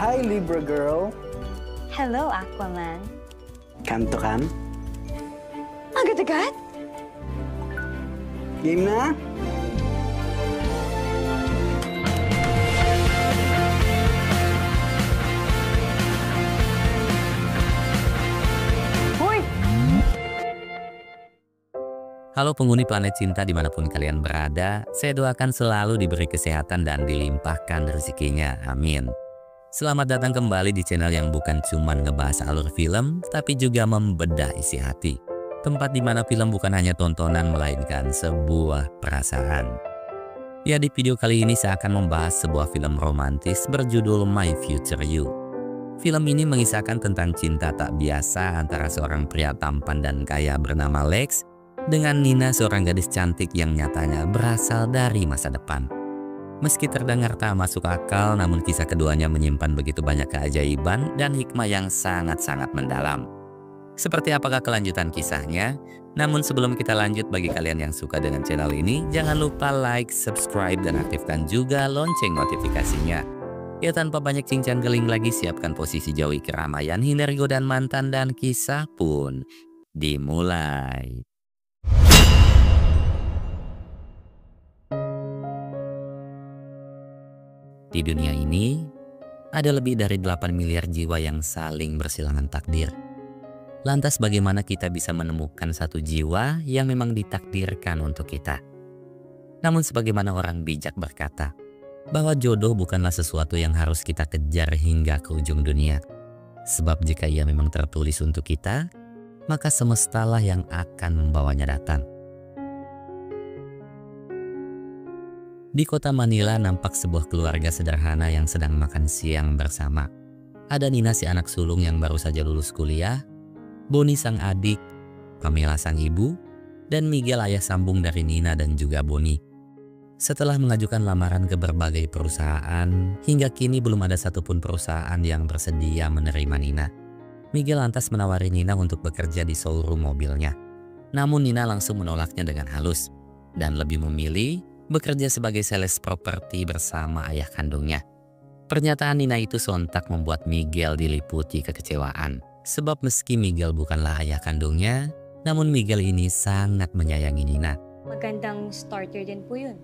Hi, Libra girl. Hello, Aquaman. Kanto kan? Agad-agad? Game na? Hoy! Halo penghuni planet cinta dimanapun kalian berada, saya doakan selalu diberi kesehatan dan dilimpahkan rezekinya, amin. Selamat datang kembali di channel yang bukan cuma ngebahas alur film, tapi juga membedah isi hati. Tempat dimana film bukan hanya tontonan, melainkan sebuah perasaan. Ya, di video kali ini saya akan membahas sebuah film romantis berjudul My Future You. Film ini mengisahkan tentang cinta tak biasa antara seorang pria tampan dan kaya bernama Lex dengan Nina, seorang gadis cantik yang nyatanya berasal dari masa depan. Meski terdengar tak masuk akal, namun kisah keduanya menyimpan begitu banyak keajaiban dan hikmah yang sangat-sangat mendalam. Seperti apakah kelanjutan kisahnya? Namun sebelum kita lanjut, bagi kalian yang suka dengan channel ini, jangan lupa like, subscribe, dan aktifkan juga lonceng notifikasinya. Ya, tanpa banyak cincang geling lagi, siapkan posisi jauhi keramaian, hindari godaan mantan, dan kisah pun dimulai. Di dunia ini, ada lebih dari 8 miliar jiwa yang saling bersilangan takdir. Lantas bagaimana kita bisa menemukan satu jiwa yang memang ditakdirkan untuk kita? Namun sebagaimana orang bijak berkata, bahwa jodoh bukanlah sesuatu yang harus kita kejar hingga ke ujung dunia. Sebab jika ia memang tertulis untuk kita, maka semestalah yang akan membawanya datang. Di kota Manila nampak sebuah keluarga sederhana yang sedang makan siang bersama. Ada Nina, si anak sulung yang baru saja lulus kuliah, Boni sang adik, Pamela sang ibu, dan Miguel ayah sambung dari Nina dan juga Boni. Setelah mengajukan lamaran ke berbagai perusahaan, hingga kini belum ada satupun perusahaan yang bersedia menerima Nina. Miguel lantas menawari Nina untuk bekerja di showroom mobilnya. Namun Nina langsung menolaknya dengan halus dan lebih memilih bekerja sebagai sales properti bersama ayah kandungnya. Pernyataan Nina itu sontak membuat Miguel diliputi kekecewaan. Sebab meski Miguel bukanlah ayah kandungnya, namun Miguel ini sangat menyayangi Nina. Magandang starter din po yun.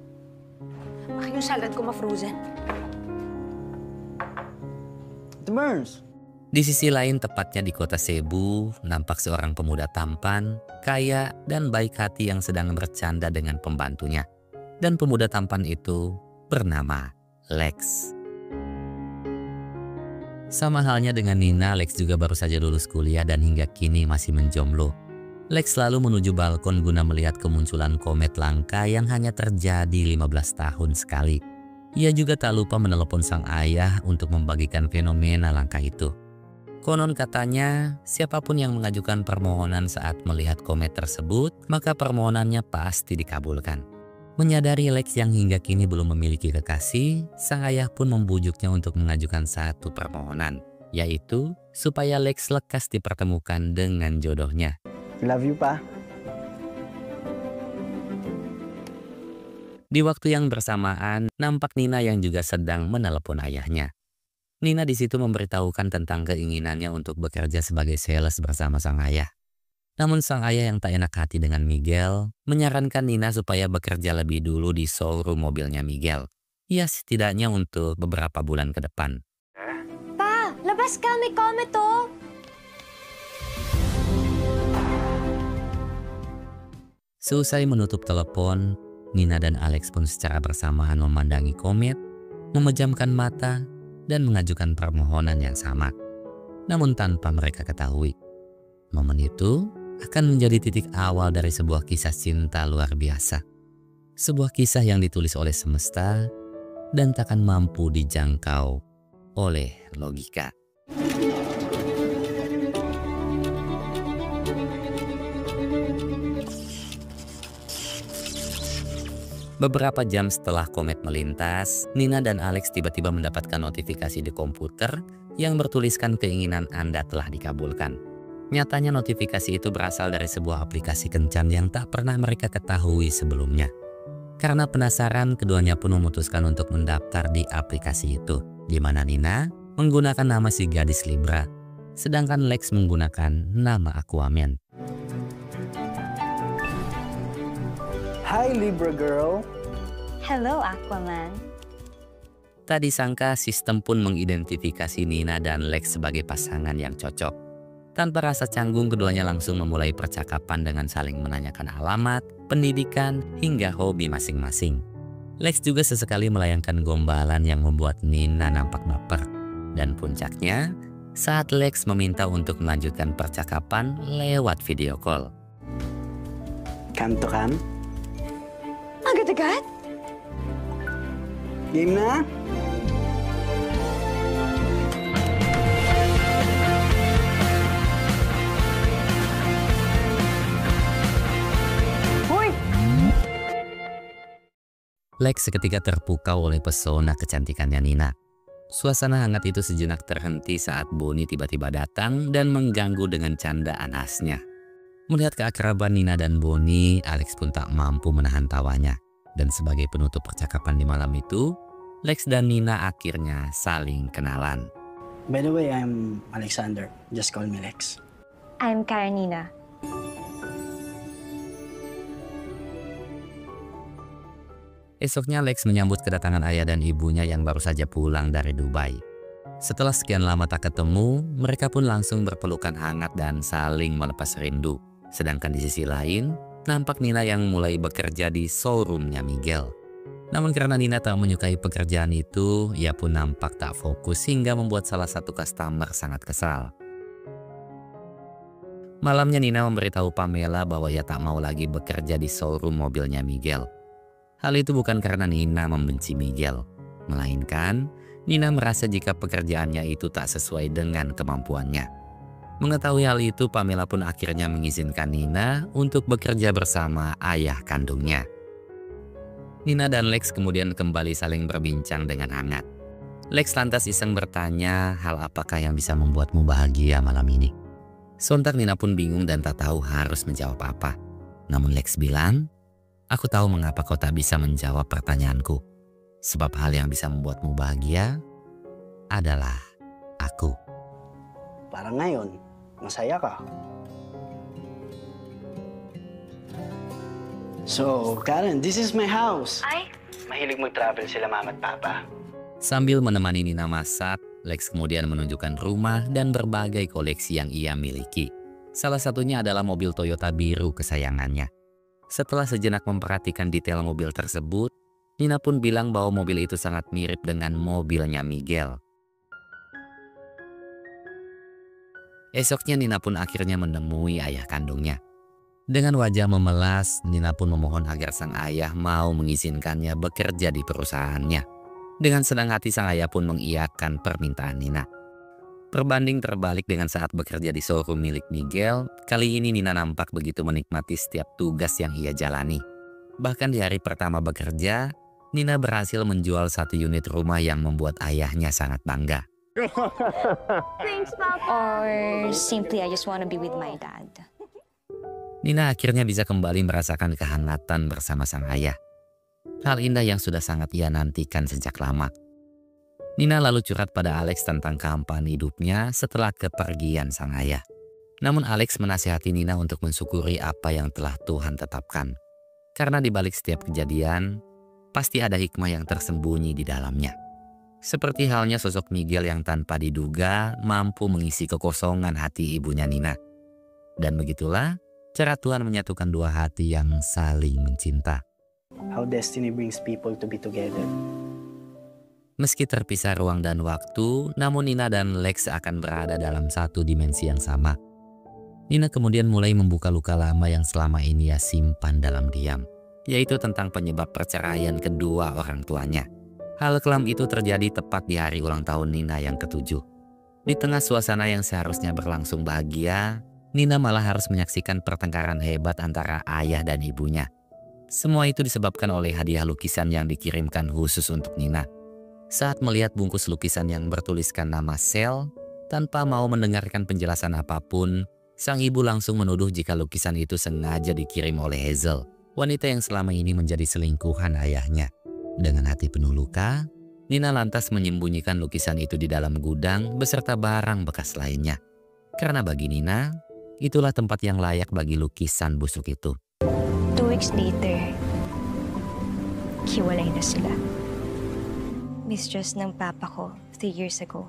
Yung salad ko ma-frozen. Demers. Di sisi lain, tepatnya di kota Cebu, nampak seorang pemuda tampan, kaya, dan baik hati yang sedang bercanda dengan pembantunya. Dan pemuda tampan itu bernama Lex. Sama halnya dengan Nina, Lex juga baru saja lulus kuliah dan hingga kini masih menjomblo. Lex selalu menuju balkon guna melihat kemunculan komet langka yang hanya terjadi 15 tahun sekali. Ia juga tak lupa menelepon sang ayah untuk membagikan fenomena langka itu. Konon katanya, siapapun yang mengajukan permohonan saat melihat komet tersebut, maka permohonannya pasti dikabulkan. Menyadari Lex yang hingga kini belum memiliki kekasih, sang ayah pun membujuknya untuk mengajukan satu permohonan, yaitu supaya Lex lekas dipertemukan dengan jodohnya. Love you, Pa. Di waktu yang bersamaan, nampak Nina yang juga sedang menelepon ayahnya. Nina di situ memberitahukan tentang keinginannya untuk bekerja sebagai sales bersama sang ayah. Namun sang ayah yang tak enak hati dengan Miguel menyarankan Nina supaya bekerja lebih dulu di showroom mobilnya Miguel. Ya, setidaknya untuk beberapa bulan ke depan. Pa, labas ka, may comet oh! Seusai menutup telepon, Nina dan Alex pun secara bersamaan memandangi komet, memejamkan mata, dan mengajukan permohonan yang sama. Namun tanpa mereka ketahui, momen itu akan menjadi titik awal dari sebuah kisah cinta luar biasa. Sebuah kisah yang ditulis oleh semesta dan takkan mampu dijangkau oleh logika. Beberapa jam setelah komet melintas, Nina dan Alex tiba-tiba mendapatkan notifikasi di komputer yang bertuliskan keinginan Anda telah dikabulkan. Nyatanya notifikasi itu berasal dari sebuah aplikasi kencan yang tak pernah mereka ketahui sebelumnya. Karena penasaran, keduanya pun memutuskan untuk mendaftar di aplikasi itu, di mana Nina menggunakan nama si gadis Libra, sedangkan Lex menggunakan nama Aquaman. Hi, Libra girl. Hello, Aquaman. Tak disangka sistem pun mengidentifikasi Nina dan Lex sebagai pasangan yang cocok. Tanpa rasa canggung, keduanya langsung memulai percakapan dengan saling menanyakan alamat, pendidikan, hingga hobi masing-masing. Lex juga sesekali melayangkan gombalan yang membuat Nina nampak baper. Dan puncaknya, saat Lex meminta untuk melanjutkan percakapan lewat video call. Come to come? Agad-agad? Game na? Hoy! Lex seketika terpukau oleh pesona kecantikannya Nina. Suasana hangat itu sejenak terhenti saat Bonnie tiba-tiba datang dan mengganggu dengan candaan khasnya. Melihat keakraban Nina dan Bonnie, Alex pun tak mampu menahan tawanya. Dan sebagai penutup percakapan di malam itu, Lex dan Nina akhirnya saling kenalan. By the way, I'm Alexander. Just call me Lex. I'm Karenina. Esoknya Lex menyambut kedatangan ayah dan ibunya yang baru saja pulang dari Dubai. Setelah sekian lama tak ketemu, mereka pun langsung berpelukan hangat dan saling melepas rindu. Sedangkan di sisi lain, nampak Nina yang mulai bekerja di showroomnya Miguel. Namun karena Nina tak menyukai pekerjaan itu, ia pun nampak tak fokus hingga membuat salah satu customer sangat kesal. Malamnya Nina memberitahu Pamela bahwa ia tak mau lagi bekerja di showroom mobilnya Miguel. Hal itu bukan karena Nina membenci Miguel, melainkan Nina merasa jika pekerjaannya itu tak sesuai dengan kemampuannya. Mengetahui hal itu, Pamela pun akhirnya mengizinkan Nina untuk bekerja bersama ayah kandungnya. Nina dan Lex kemudian kembali saling berbincang dengan hangat. Lex lantas iseng bertanya hal apakah yang bisa membuatmu bahagia malam ini. Sontak Nina pun bingung dan tak tahu harus menjawab apa. Namun Lex bilang, "Aku tahu mengapa kau tak bisa menjawab pertanyaanku. Sebab hal yang bisa membuatmu bahagia adalah aku." Parang ngayon, masaya ka. So, Karen, this is my house. Ay? Mahilig mag-travel sila mama at papa. Sambil menemani Nina masak, Lex kemudian menunjukkan rumah dan berbagai koleksi yang ia miliki. Salah satunya adalah mobil Toyota biru kesayangannya. Setelah sejenak memperhatikan detail mobil tersebut, Nina pun bilang bahwa mobil itu sangat mirip dengan mobilnya Miguel. Esoknya Nina pun akhirnya menemui ayah kandungnya. Dengan wajah memelas, Nina pun memohon agar sang ayah mau mengizinkannya bekerja di perusahaannya. Dengan senang hati sang ayah pun mengiyakan permintaan Nina. Berbanding terbalik dengan saat bekerja di showroom milik Miguel, kali ini Nina nampak begitu menikmati setiap tugas yang ia jalani. Bahkan di hari pertama bekerja, Nina berhasil menjual satu unit rumah yang membuat ayahnya sangat bangga. Thanks, Papa. Or simply, I just want to be with my dad. Nina akhirnya bisa kembali merasakan kehangatan bersama sang ayah. Hal indah yang sudah sangat ia nantikan sejak lama. Nina lalu curhat pada Alex tentang kehampaan hidupnya setelah kepergian sang ayah. Namun Alex menasihati Nina untuk mensyukuri apa yang telah Tuhan tetapkan. Karena di balik setiap kejadian, pasti ada hikmah yang tersembunyi di dalamnya. Seperti halnya sosok Miguel yang tanpa diduga mampu mengisi kekosongan hati ibunya Nina. Dan begitulah cara Tuhan menyatukan dua hati yang saling mencinta. How destiny brings people to be together. Meski terpisah ruang dan waktu, namun Nina dan Lex akan berada dalam satu dimensi yang sama. Nina kemudian mulai membuka luka lama yang selama ini ia simpan dalam diam, yaitu tentang penyebab perceraian kedua orang tuanya. Hal kelam itu terjadi tepat di hari ulang tahun Nina yang ke-7. Di tengah suasana yang seharusnya berlangsung bahagia, Nina malah harus menyaksikan pertengkaran hebat antara ayah dan ibunya. Semua itu disebabkan oleh hadiah lukisan yang dikirimkan khusus untuk Nina. Saat melihat bungkus lukisan yang bertuliskan nama Sel, tanpa mau mendengarkan penjelasan apapun, sang ibu langsung menuduh jika lukisan itu sengaja dikirim oleh Hazel, wanita yang selama ini menjadi selingkuhan ayahnya. Dengan hati penuh luka, Nina lantas menyembunyikan lukisan itu di dalam gudang beserta barang bekas lainnya. Karena bagi Nina, itulah tempat yang layak bagi lukisan busuk itu. 2 weeks later, hiwalay na sila. Mistress ng papa ko 3 years ago.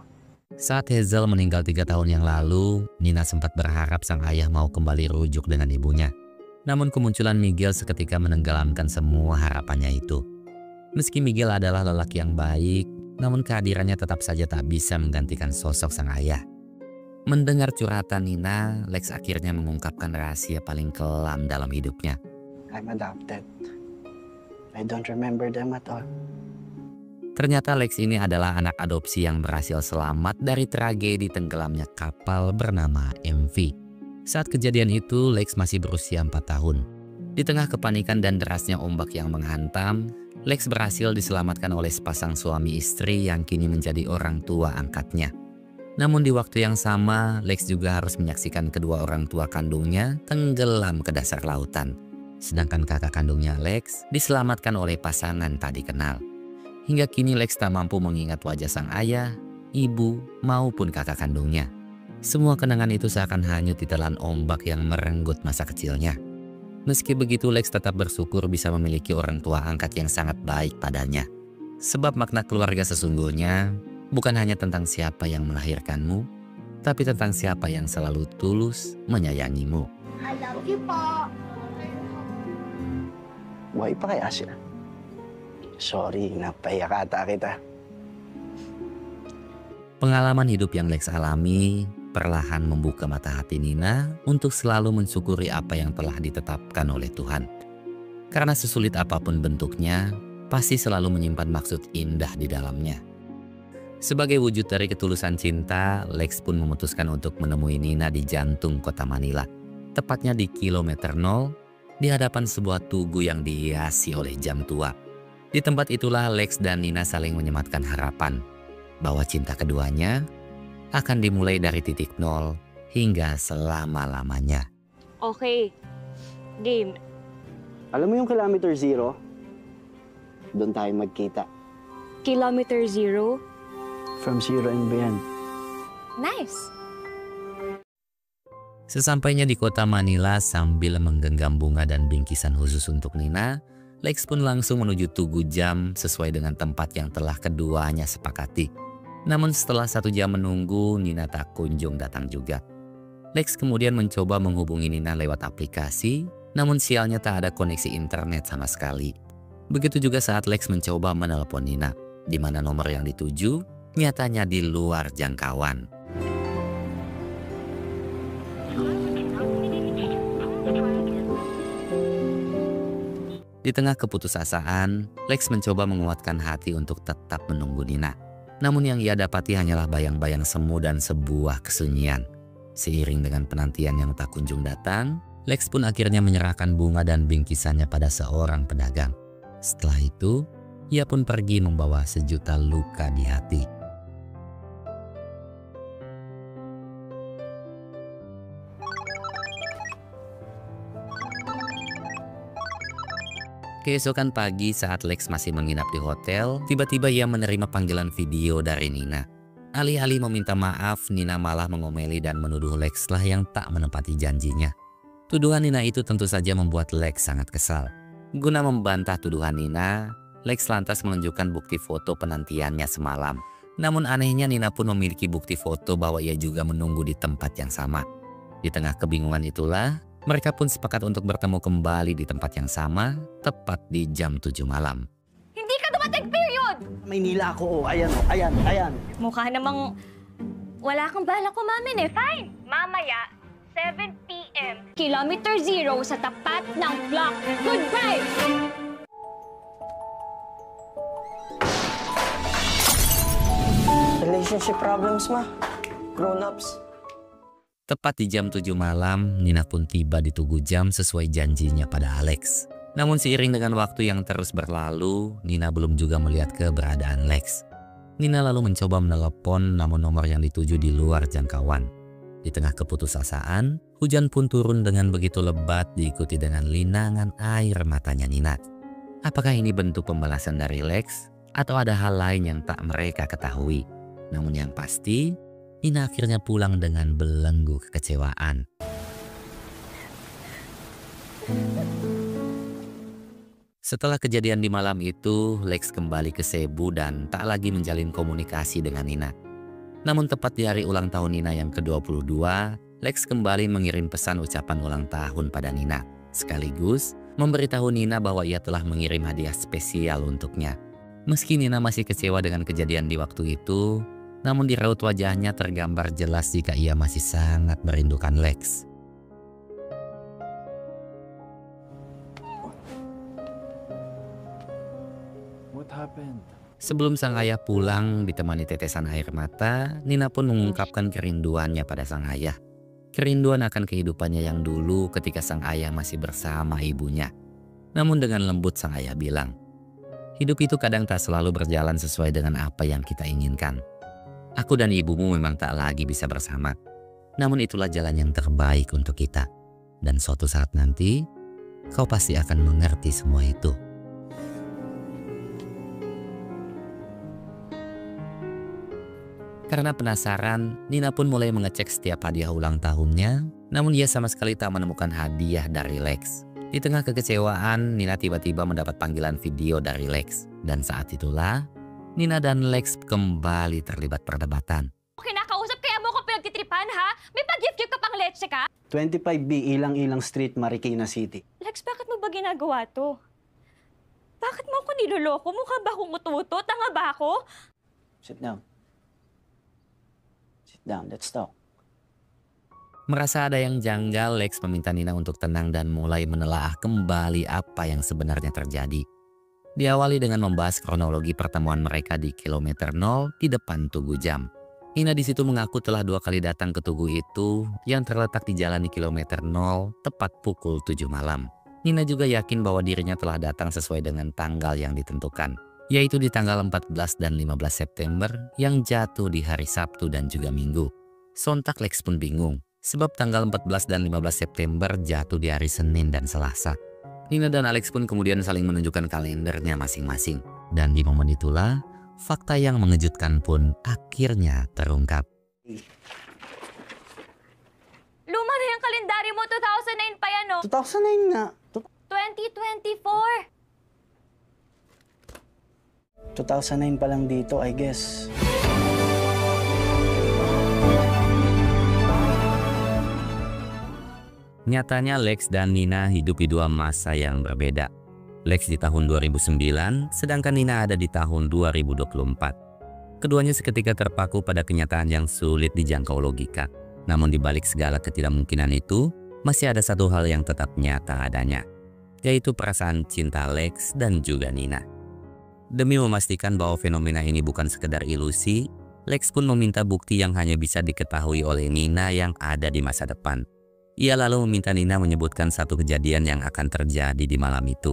Saat Hazel meninggal 3 tahun yang lalu, Nina sempat berharap sang ayah mau kembali rujuk dengan ibunya. Namun kemunculan Miguel seketika menenggelamkan semua harapannya itu. Meski Miguel adalah lelaki yang baik, namun kehadirannya tetap saja tak bisa menggantikan sosok sang ayah. Mendengar curhatan Nina, Lex akhirnya mengungkapkan rahasia paling kelam dalam hidupnya. I'm adopted. I don't remember them at all. Ternyata Lex ini adalah anak adopsi yang berhasil selamat dari tragedi tenggelamnya kapal bernama MV. Saat kejadian itu, Lex masih berusia 4 tahun. Di tengah kepanikan dan derasnya ombak yang menghantam, Lex berhasil diselamatkan oleh sepasang suami istri yang kini menjadi orang tua angkatnya. Namun di waktu yang sama, Lex juga harus menyaksikan kedua orang tua kandungnya tenggelam ke dasar lautan. Sedangkan kakak kandungnya Lex diselamatkan oleh pasangan tak dikenal. Hingga kini Lex tak mampu mengingat wajah sang ayah, ibu, maupun kakak kandungnya. Semua kenangan itu seakan hanyut ditelan ombak yang merenggut masa kecilnya. Meski begitu, Lex tetap bersyukur bisa memiliki orang tua angkat yang sangat baik padanya. Sebab makna keluarga sesungguhnya bukan hanya tentang siapa yang melahirkanmu, tapi tentang siapa yang selalu tulus menyayangimu. I love you po. Buhay pa kaya siya? Sorry, napahiya ata kita. Pengalaman hidup yang Lex alami perlahan membuka mata hati Nina untuk selalu mensyukuri apa yang telah ditetapkan oleh Tuhan. Karena sesulit apapun bentuknya, pasti selalu menyimpan maksud indah di dalamnya. Sebagai wujud dari ketulusan cinta, Lex pun memutuskan untuk menemui Nina di jantung kota Manila. Tepatnya di kilometer 0, di hadapan sebuah tugu yang dihiasi oleh jam tua. Di tempat itulah Lex dan Nina saling menyematkan harapan bahwa cinta keduanya akan dimulai dari titik 0 hingga selama-lamanya. Okay. Game. Alam mo yung kilometer 0? Doon tayo magkita. Kilometer 0. From 0 and beyond. Nice. Sesampainya di kota Manila sambil menggenggam bunga dan bingkisan khusus untuk Nina, Lex pun langsung menuju tugu jam sesuai dengan tempat yang telah keduanya sepakati. Namun setelah 1 jam menunggu, Nina tak kunjung datang juga. Lex kemudian mencoba menghubungi Nina lewat aplikasi, namun sialnya tak ada koneksi internet sama sekali. Begitu juga saat Lex mencoba menelepon Nina, di mana nomor yang dituju nyatanya di luar jangkauan. Di tengah keputusasaan, Lex mencoba menguatkan hati untuk tetap menunggu Nina. Namun yang ia dapati hanyalah bayang-bayang semu dan sebuah kesunyian. Seiring dengan penantian yang tak kunjung datang, Lex pun akhirnya menyerahkan bunga dan bingkisannya pada seorang pedagang. Setelah itu, ia pun pergi membawa sejuta luka di hati. Keesokan pagi saat Lex masih menginap di hotel, tiba-tiba ia menerima panggilan video dari Nina. Alih-alih meminta maaf, Nina malah mengomeli dan menuduh Lex lah yang tak menepati janjinya. Tuduhan Nina itu tentu saja membuat Lex sangat kesal. Guna membantah tuduhan Nina, Lex lantas menunjukkan bukti foto penantiannya semalam. Namun anehnya Nina pun memiliki bukti foto bahwa ia juga menunggu di tempat yang sama. Di tengah kebingungan itulah, mereka pun sepakat untuk bertemu kembali di tempat yang sama, tepat di jam 7 malam. Hindi ka dumating, period! Maynila ako. Ayan, oh. Ayan, ayan. Mukha namang wala kang balak kumamin eh. Fine. Mamaya, 7 p.m. Kilometer 0 sa tapat ng block. Goodbye! Relationship problems, ma. Grown-ups. Tepat di jam 7 malam, Nina pun tiba di tugu jam sesuai janjinya pada Alex. Namun seiring dengan waktu yang terus berlalu, Nina belum juga melihat keberadaan Lex. Nina lalu mencoba menelepon, namun nomor yang dituju di luar jangkauan. Di tengah keputusasaan, hujan pun turun dengan begitu lebat diikuti dengan linangan air matanya Nina. Apakah ini bentuk pembalasan dari Lex? atau ada hal lain yang tak mereka ketahui. Namun yang pasti, Nina akhirnya pulang dengan belenggu kekecewaan. Setelah kejadian di malam itu, Lex kembali ke Cebu dan tak lagi menjalin komunikasi dengan Nina. Namun tepat di hari ulang tahun Nina yang ke-22, Lex kembali mengirim pesan ucapan ulang tahun pada Nina. Sekaligus memberitahu Nina bahwa ia telah mengirim hadiah spesial untuknya. Meski Nina masih kecewa dengan kejadian di waktu itu, namun di raut wajahnya tergambar jelas jika ia masih sangat merindukan Lex. Sebelum sang ayah pulang ditemani tetesan air mata, Nina pun mengungkapkan kerinduannya pada sang ayah. Kerinduan akan kehidupannya yang dulu ketika sang ayah masih bersama ibunya. Namun dengan lembut sang ayah bilang, hidup itu kadang tak selalu berjalan sesuai dengan apa yang kita inginkan. Aku dan ibumu memang tak lagi bisa bersama. Namun itulah jalan yang terbaik untuk kita. Dan suatu saat nanti, kau pasti akan mengerti semua itu. Karena penasaran, Nina pun mulai mengecek setiap hadiah ulang tahunnya, namun ia sama sekali tak menemukan hadiah dari Lex. Di tengah kekecewaan, Nina tiba-tiba mendapat panggilan video dari Lex. Dan saat itulah, Nina dan Lex kembali terlibat perdebatan. Kinakausap kaya mo ko pinagtitripan, ha? May pag-gift-gift ka pang leche ka? 25B Ilang-Ilang Street, Marikina City. Lex, bakit mo ba ginagawa to? Bakit mo ako niloloko? Mukha ba akong ututo? Tanga ba ako? Sit down. Sit down, let's talk. Merasa ada yang janggal, Lex meminta Nina untuk tenang dan mulai menelaah kembali apa yang sebenarnya terjadi. Diawali dengan membahas kronologi pertemuan mereka di kilometer 0 di depan Tugu Jam. Nina di situ mengaku telah 2 kali datang ke Tugu itu yang terletak di jalan di kilometer 0 tepat pukul 7 malam. Nina juga yakin bahwa dirinya telah datang sesuai dengan tanggal yang ditentukan, yaitu di tanggal 14 dan 15 September yang jatuh di hari Sabtu dan juga Minggu. Sontak Lex pun bingung, sebab tanggal 14 dan 15 September jatuh di hari Senin dan Selasa. Nina dan Alex pun kemudian saling menunjukkan kalendernya masing-masing. Dan di momen itulah, fakta yang mengejutkan pun akhirnya terungkap. Luma na yung kalendari mo, 2009 pa yan, no? 2009 nga. 2024. 2009 pa lang dito, I guess. Nyatanya Lex dan Nina hidup di 2 masa yang berbeda. Lex di tahun 2009, sedangkan Nina ada di tahun 2024. Keduanya seketika terpaku pada kenyataan yang sulit dijangkau logika. Namun di balik segala ketidakmungkinan itu, masih ada satu hal yang tetap nyata adanya, yaitu perasaan cinta Lex dan juga Nina. Demi memastikan bahwa fenomena ini bukan sekedar ilusi, Lex pun meminta bukti yang hanya bisa diketahui oleh Nina yang ada di masa depan. Ia lalu meminta Nina menyebutkan satu kejadian yang akan terjadi di malam itu,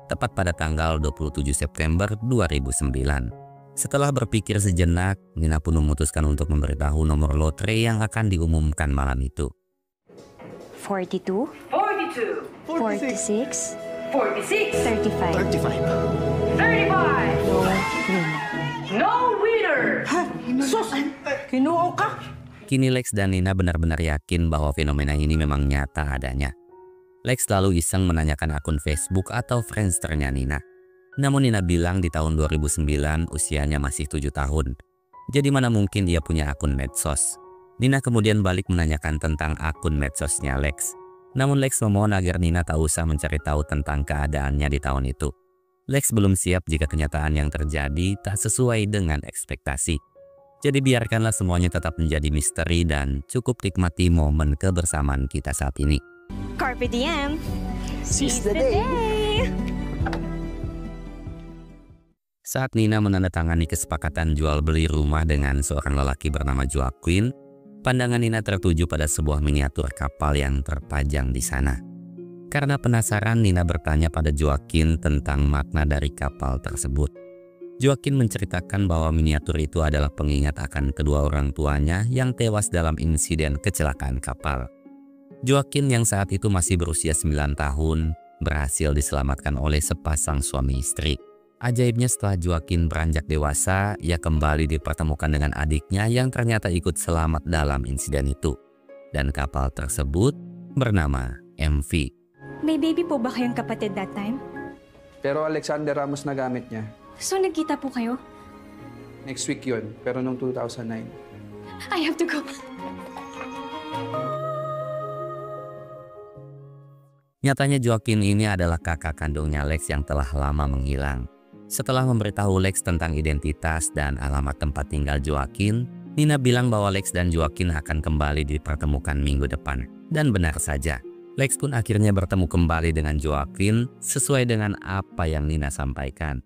tepat pada tanggal 27 September 2009. Setelah berpikir sejenak, Nina pun memutuskan untuk memberitahu nomor lotre yang akan diumumkan malam itu. 42? 42, 46? 46, 35? 35. No winner. No winner. Sus! Kinuo ka? Kini Lex dan Nina benar-benar yakin bahwa fenomena ini memang nyata adanya. Lex lalu iseng menanyakan akun Facebook atau Friendster-nya Nina. Namun Nina bilang di tahun 2009 usianya masih 7 tahun. Jadi mana mungkin dia punya akun medsos. Nina kemudian balik menanyakan tentang akun medsosnya Lex. Namun Lex memohon agar Nina tak usah mencari tahu tentang keadaannya di tahun itu. Lex belum siap jika kenyataan yang terjadi tak sesuai dengan ekspektasi. Jadi biarkanlah semuanya tetap menjadi misteri dan cukup nikmati momen kebersamaan kita saat ini. Carpe diem. Seize the day. Saat Nina menandatangani kesepakatan jual beli rumah dengan seorang lelaki bernama Joaquin, pandangan Nina tertuju pada sebuah miniatur kapal yang terpajang di sana. Karena penasaran, Nina bertanya pada Joaquin tentang makna dari kapal tersebut. Joaquin menceritakan bahwa miniatur itu adalah pengingat akan kedua orang tuanya yang tewas dalam insiden kecelakaan kapal. Joaquin yang saat itu masih berusia 9 tahun berhasil diselamatkan oleh sepasang suami istri. Ajaibnya setelah Joaquin beranjak dewasa, ia kembali dipertemukan dengan adiknya yang ternyata ikut selamat dalam insiden itu. Dan kapal tersebut bernama MV. May baby po ba kayong kapatid that time? Pero Alexander Ramos na gamit niya. So nagkita po kayo? Next week yun, pero nung 2009. I have to go. Nyatanya Joaquin ini adalah kakak kandungnya Lex yang telah lama menghilang. Setelah memberitahu Lex tentang identitas dan alamat tempat tinggal Joaquin, Nina bilang bahwa Lex dan Joaquin akan kembali dipertemukan minggu depan. Dan benar saja, Lex pun akhirnya bertemu kembali dengan Joaquin sesuai dengan apa yang Nina sampaikan.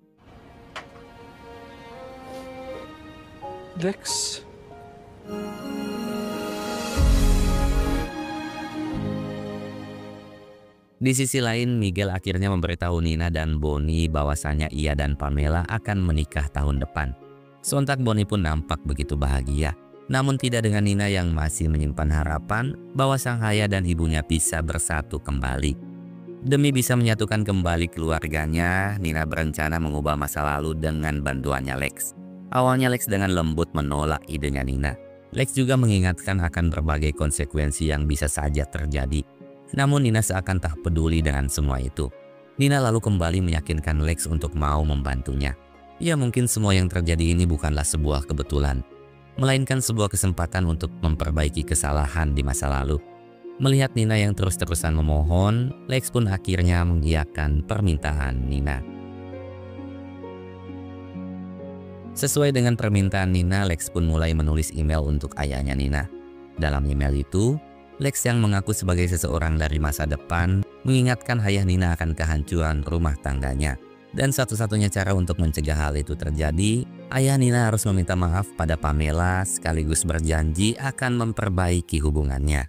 Lex? Di sisi lain, Miguel akhirnya memberitahu Nina dan Bonnie bahwasanya ia dan Pamela akan menikah tahun depan. Sontak Bonnie pun nampak begitu bahagia. Namun tidak dengan Nina yang masih menyimpan harapan bahwa sang ayah dan ibunya bisa bersatu kembali. Demi bisa menyatukan kembali keluarganya, Nina berencana mengubah masa lalu dengan bantuannya Lex. Awalnya Lex dengan lembut menolak idenya Nina. Lex juga mengingatkan akan berbagai konsekuensi yang bisa saja terjadi. Namun Nina seakan tak peduli dengan semua itu. Nina lalu kembali meyakinkan Lex untuk mau membantunya. Ya mungkin semua yang terjadi ini bukanlah sebuah kebetulan, melainkan sebuah kesempatan untuk memperbaiki kesalahan di masa lalu. Melihat Nina yang terus-terusan memohon, Lex pun akhirnya mengiyakan permintaan Nina. Sesuai dengan permintaan Nina, Lex pun mulai menulis email untuk ayahnya Nina. Dalam email itu, Lex yang mengaku sebagai seseorang dari masa depan mengingatkan ayah Nina akan kehancuran rumah tangganya. Dan satu-satunya cara untuk mencegah hal itu terjadi, ayah Nina harus meminta maaf pada Pamela sekaligus berjanji akan memperbaiki hubungannya.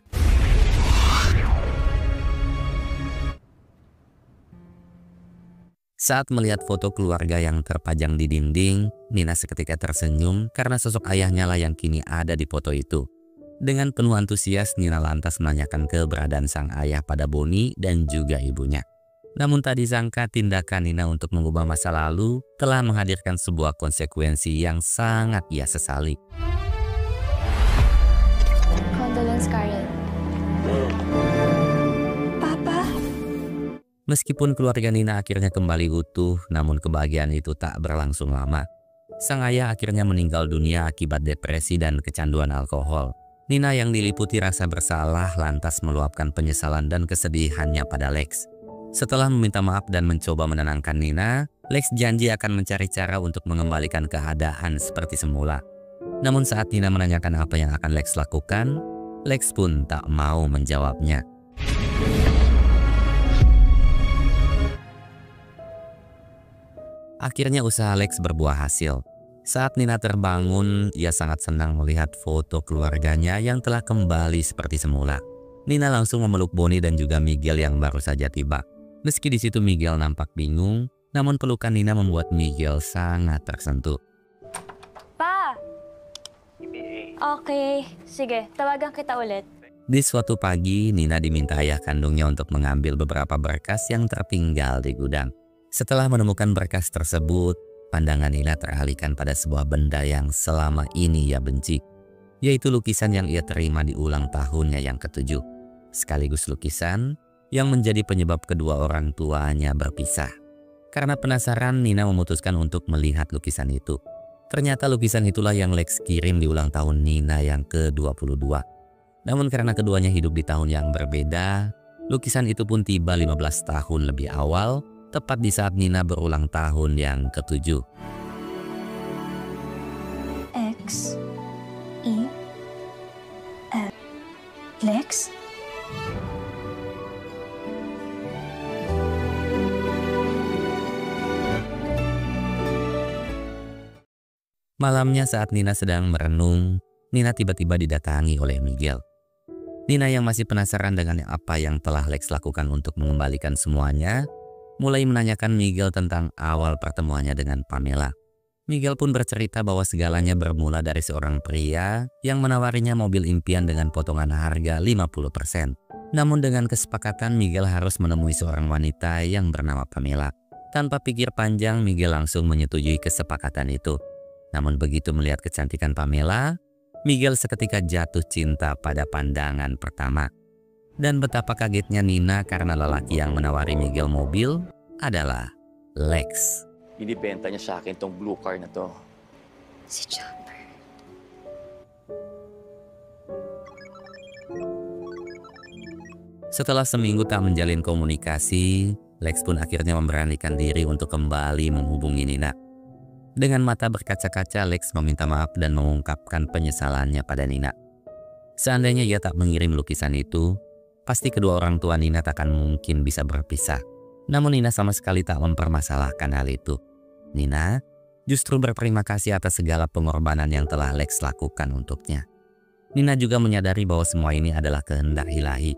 Saat melihat foto keluarga yang terpajang di dinding, Nina seketika tersenyum karena sosok ayahnya lah yang kini ada di foto itu. Dengan penuh antusias, Nina lantas menanyakan keberadaan sang ayah pada Bonnie dan juga ibunya. Namun tak disangka tindakan Nina untuk mengubah masa lalu telah menghadirkan sebuah konsekuensi yang sangat ia sesali. Condolence, Karen. Papa? Meskipun keluarga Nina akhirnya kembali utuh, namun kebahagiaan itu tak berlangsung lama. Sang ayah akhirnya meninggal dunia akibat depresi dan kecanduan alkohol. Nina yang diliputi rasa bersalah lantas meluapkan penyesalan dan kesedihannya pada Lex. Setelah meminta maaf dan mencoba menenangkan Nina, Lex janji akan mencari cara untuk mengembalikan keadaan seperti semula. Namun saat Nina menanyakan apa yang akan Lex lakukan, Lex pun tak mau menjawabnya. Akhirnya usaha Lex berbuah hasil. Saat Nina terbangun, ia sangat senang melihat foto keluarganya yang telah kembali seperti semula. Nina langsung memeluk Bonnie dan juga Miguel yang baru saja tiba. Meski di situ Miguel nampak bingung, namun pelukan Nina membuat Miguel sangat tersentuh. Pa! Okay, sige, tawagan kita ulit. Di suatu pagi, Nina diminta ayah kandungnya untuk mengambil beberapa berkas yang tertinggal di gudang. Setelah menemukan berkas tersebut, pandangan Nina teralihkan pada sebuah benda yang selama ini ia benci, yaitu lukisan yang ia terima di ulang tahunnya yang ke-7. Sekaligus lukisan yang menjadi penyebab kedua orang tuanya berpisah. Karena penasaran, Nina memutuskan untuk melihat lukisan itu. Ternyata lukisan itulah yang Lex kirim di ulang tahun Nina yang ke-22. Namun karena keduanya hidup di tahun yang berbeda, lukisan itu pun tiba 15 tahun lebih awal, tepat di saat Nina berulang tahun yang ke-7. X, E, L, Lex? Malamnya saat Nina sedang merenung, Nina tiba-tiba didatangi oleh Miguel. Nina yang masih penasaran dengan apa yang telah Lex lakukan untuk mengembalikan semuanya, mulai menanyakan Miguel tentang awal pertemuannya dengan Pamela. Miguel pun bercerita bahwa segalanya bermula dari seorang pria yang menawarinya mobil impian dengan potongan harga 50%. Namun dengan kesepakatan Miguel harus menemui seorang wanita yang bernama Pamela. Tanpa pikir panjang, Miguel langsung menyetujui kesepakatan itu. Namun begitu melihat kecantikan Pamela, Miguel seketika jatuh cinta pada pandangan pertama. Dan betapa kagetnya Nina karena lelaki yang menawari Miguel mobil adalah Lex. Binibenta niya sa akin tong blue car na to. Si Chopper. Setelah seminggu tak menjalin komunikasi, Lex pun akhirnya memberanikan diri untuk kembali menghubungi Nina. Dengan mata berkaca-kaca, Lex meminta maaf dan mengungkapkan penyesalannya pada Nina. Seandainya ia tak mengirim lukisan itu, pasti kedua orang tua Nina tak akan mungkin bisa berpisah. Namun Nina sama sekali tak mempermasalahkan hal itu. Nina justru berterima kasih atas segala pengorbanan yang telah Lex lakukan untuknya. Nina juga menyadari bahwa semua ini adalah kehendak ilahi.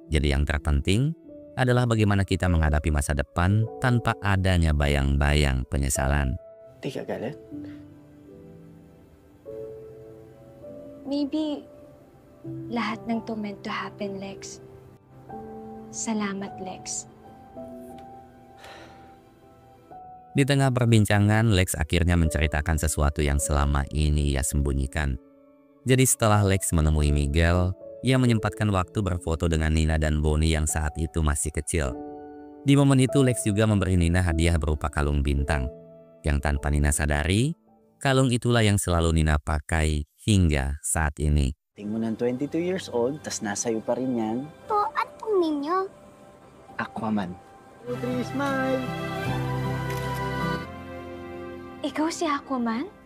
Jadi yang terpenting adalah bagaimana kita menghadapi masa depan tanpa adanya bayang-bayang penyesalan. Di ka galit? Maybe lahat ng to meant to happen, Lex. Salamat, Lex. Di tengah perbincangan, Lex akhirnya menceritakan sesuatu yang selama ini ia sembunyikan. Jadi setelah Lex menemui Miguel, ia menyempatkan waktu berfoto dengan Nina dan Bonnie yang saat itu masih kecil. Di momen itu Lex juga memberi Nina hadiah berupa kalung bintang. Yang tanpa Nina sadari, kalung itulah yang selalu Nina pakai hingga saat ini. Tingin mo ng 22 years old, tas nasa iyo pa rin yan. Po, ano pong ninyo? Aquaman. Smile! Ikaw si Aquaman?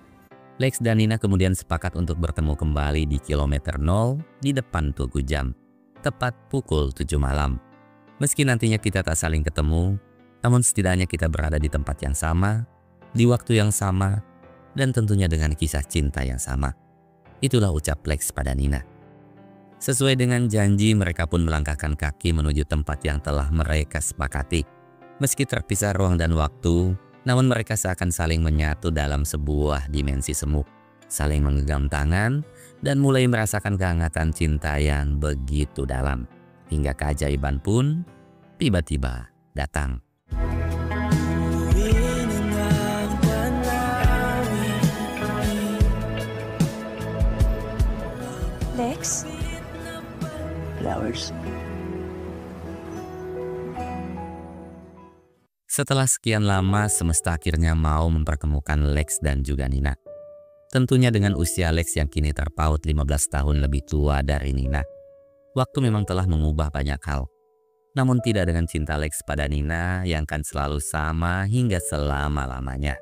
Lex dan Nina kemudian sepakat untuk bertemu kembali di kilometer 0 di depan Tugu Jam, tepat pukul 7 malam. Meski nantinya kita tak saling ketemu, namun setidaknya kita berada di tempat yang sama, di waktu yang sama, dan tentunya dengan kisah cinta yang sama. Itulah ucap Lex pada Nina. Sesuai dengan janji, mereka pun melangkahkan kaki menuju tempat yang telah mereka sepakati. Meski terpisah ruang dan waktu, namun mereka seakan saling menyatu dalam sebuah dimensi semu, saling menggenggam tangan, dan mulai merasakan kehangatan cinta yang begitu dalam. Hingga keajaiban pun tiba-tiba datang. Lex? Flowers. Setelah sekian lama, semesta akhirnya mau mempertemukan Lex dan juga Nina. Tentunya dengan usia Lex yang kini terpaut 15 tahun lebih tua dari Nina. Waktu memang telah mengubah banyak hal. Namun tidak dengan cinta Lex pada Nina yang kan selalu sama hingga selama-lamanya.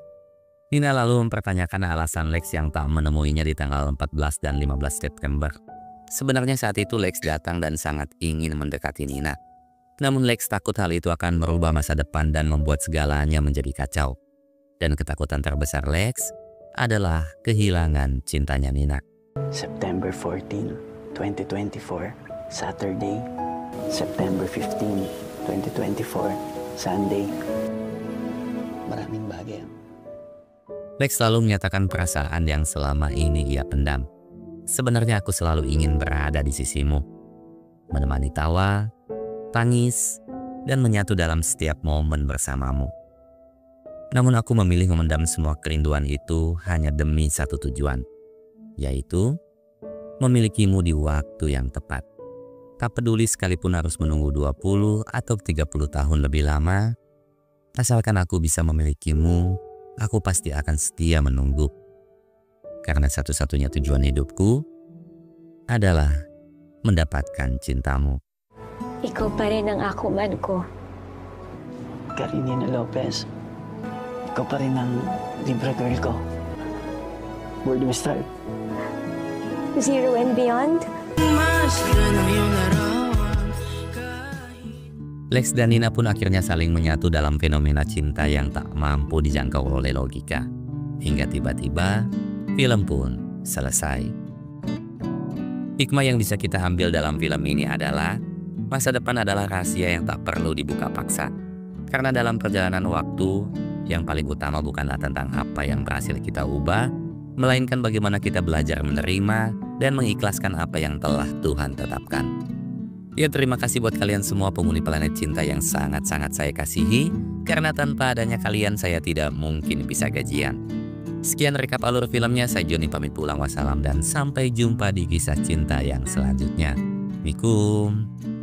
Nina lalu mempertanyakan alasan Lex yang tak menemuinya di tanggal 14 dan 15 September. Sebenarnya saat itu Lex datang dan sangat ingin mendekati Nina. Namun Lex takut hal itu akan merubah masa depan dan membuat segalanya menjadi kacau. Dan ketakutan terbesar Lex adalah kehilangan cintanya Nina. September 14, 2024, Saturday. September 15, 2024, Sunday. Maraming bagay. Lex selalu menyatakan perasaan yang selama ini ia pendam. Sebenarnya aku selalu ingin berada di sisimu, menemani tawa, tangis, dan menyatu dalam setiap momen bersamamu. Namun aku memilih memendam semua kerinduan itu hanya demi satu tujuan, yaitu memilikimu di waktu yang tepat. Tak peduli sekalipun harus menunggu 20 atau 30 tahun lebih lama, asalkan aku bisa memilikimu, aku pasti akan setia menunggu. Karena satu-satunya tujuan hidupku adalah mendapatkan cintamu. Ikaw pa rin ang Aquaman ko. Karenina Lopez, ikaw pa rin ang Libra girl ko. Where do we start? Zero and beyond? Lex dan Nina pun akhirnya saling menyatu dalam fenomena cinta yang tak mampu dijangkau oleh logika. Hingga tiba-tiba, film pun selesai. Hikmah yang bisa kita ambil dalam film ini adalah masa depan adalah rahasia yang tak perlu dibuka paksa. Karena dalam perjalanan waktu, yang paling utama bukanlah tentang apa yang berhasil kita ubah, melainkan bagaimana kita belajar menerima dan mengikhlaskan apa yang telah Tuhan tetapkan. Ya, terima kasih buat kalian semua penghuni planet cinta yang sangat-sangat saya kasihi. Karena tanpa adanya kalian saya tidak mungkin bisa gajian. Sekian rekap alur filmnya, saya Joni pamit pulang, wassalam dan sampai jumpa di kisah cinta yang selanjutnya. Assalamualaikum.